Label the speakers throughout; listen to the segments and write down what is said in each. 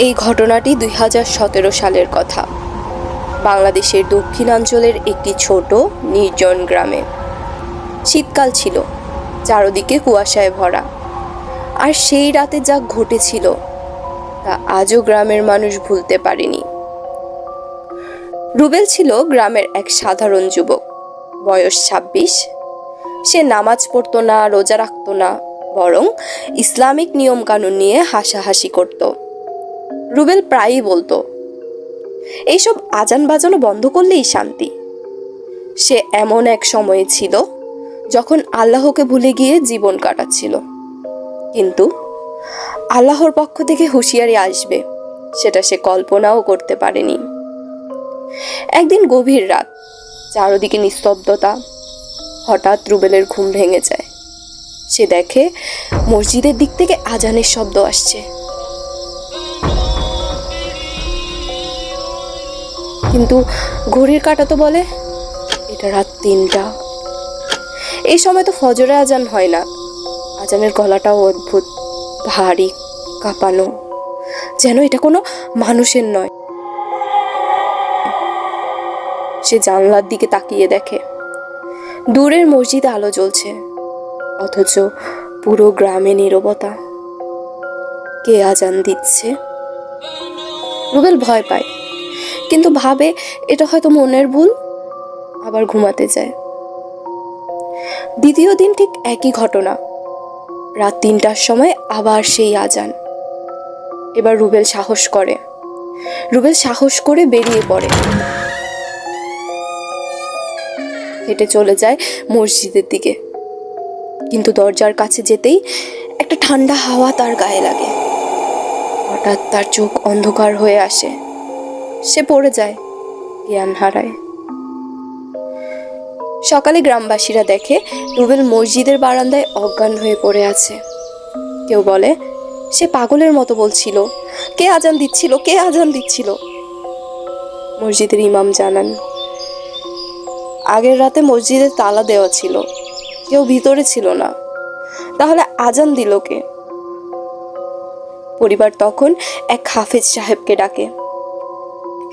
Speaker 1: এই ঘটনাটি 2017 সালের কথা। বাংলাদেশের দক্ষিণাঞ্চলের একটি ছোট নির্জন গ্রামে। শীতকাল ছিল, চারদিকে কুয়াশায় ভরা। আর সেই রাতে যা ঘটেছিল তা আজও গ্রামের মানুষ ভুলতে পারেনি। রুবেল ছিল গ্রামের এক সাধারণ যুবক, বয়স 26। সে নামাজ পড়তো না, রোজা রাখতো না, বরং ইসলামিক নিয়ম কানুন নিয়ে হাসাহাসি করত। রুবেল প্রায়ই বলতো, এইসব আজান বাজানো বন্ধ করলেই শান্তি। সে এমন এক সময়ে ছিল যখন আল্লাহকে ভুলে গিয়ে জীবন কাটাচ্ছিল। কিন্তু আল্লাহর পক্ষ থেকে হুঁশিয়ারি আসবে সেটা সে কল্পনাও করতে পারেনি। একদিন গভীর রাত, চারদিকে নিস্তব্ধতা। হঠাৎ রুবেলের ঘুম ভেঙে যায়। সে দেখে মসজিদের দিক থেকে আজানের শব্দ আসছে, কিন্তু ঘড়ির কাঁটা তো বলে এটা রাত 3টা। এই সময় তো ফজরে আজান হয় না। আজানের গলাটাও অদ্ভুত, ভারী, কাঁপানো, যেন এটা কোনো মানুষের নয়। সে জানলার দিকে তাকিয়ে দেখে দূরের মসজিদে আলো জ্বলছে, অথচ পুরো গ্রামে নীরবতা। কে আজান দিচ্ছে? রুবেল ভয় পায়, কিন্তু ভাবে এটা হয়তো মনের ভুল, আবার ঘুমাতে যায়। দ্বিতীয় দিন ঠিক একই ঘটনা। রাত 3টার সময় আবার সেই আজান। এবার রুবেল সাহস করে বেরিয়ে পড়ে। হেঁটে চলে যায় মসজিদের দিকে। কিন্তু দরজার কাছে যেতেই একটা ঠান্ডা হাওয়া তার গায়ে লাগে। হঠাৎ তার চোখ অন্ধকার হয়ে আসে। সে পড়ে যায়, জ্ঞান হারায়। সকালে গ্রামবাসীরা দেখে রুবেল মসজিদের বারান্দায় অজ্ঞান হয়ে পড়ে আছে। কেউ বলে সে পাগলের মতো বলছিল, কে আজান দিচ্ছিল। মসজিদের ইমাম জানান, আগের রাতে মসজিদে তালা দেওয়া ছিল, কেউ ভিতরে ছিল না, তাহলে আজান দিল কে? পরিবার তখন এক হাফেজ সাহেবকে ডাকে।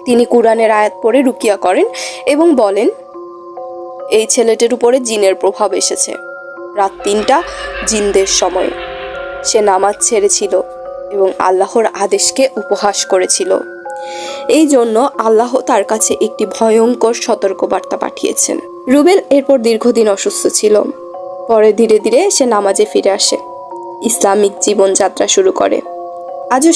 Speaker 1: তিনি কুরআনের আয়াত পড়ে রুকিয়া করেন এবং বলেন, এই ছেলেটির উপরে জিনের প্রভাব এসেছে। রাত 3টা জিনদের সময়। সে নামাজ ছেড়েছিল এবং আল্লাহর আদেশকে উপহাস করেছিল। এই জন্য আল্লাহ তার কাছে একটি ভয়ঙ্কর সতর্কবার্তা পাঠিয়েছেন। রুবেল এরপর দীর্ঘদিন অসুস্থ ছিল। পরে ধীরে ধীরে সে নামাজে ফিরে আসে, ইসলামিক জীবনযাত্রা শুরু করে। আজও